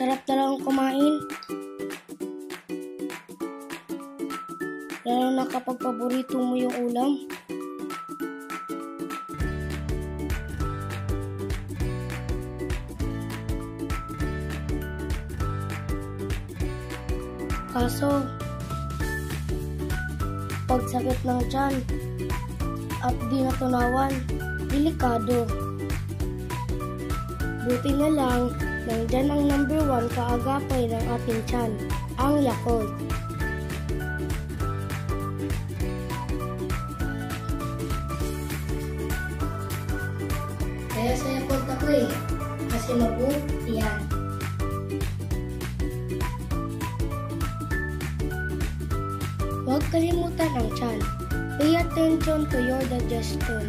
Sarap talagang kumain. Lalo na kapag paborito mo yung ulam. Kaso, pag sakit ng tiyan at di natunawan, delikado. Buti na lang, nandyan ang number 1 kaagapay ng ating tiyan, ang Yakult. Kaya sa Yakult ako kasi mabuti yan. Huwag kalimutan ang tiyan. Pay attention to your digestion.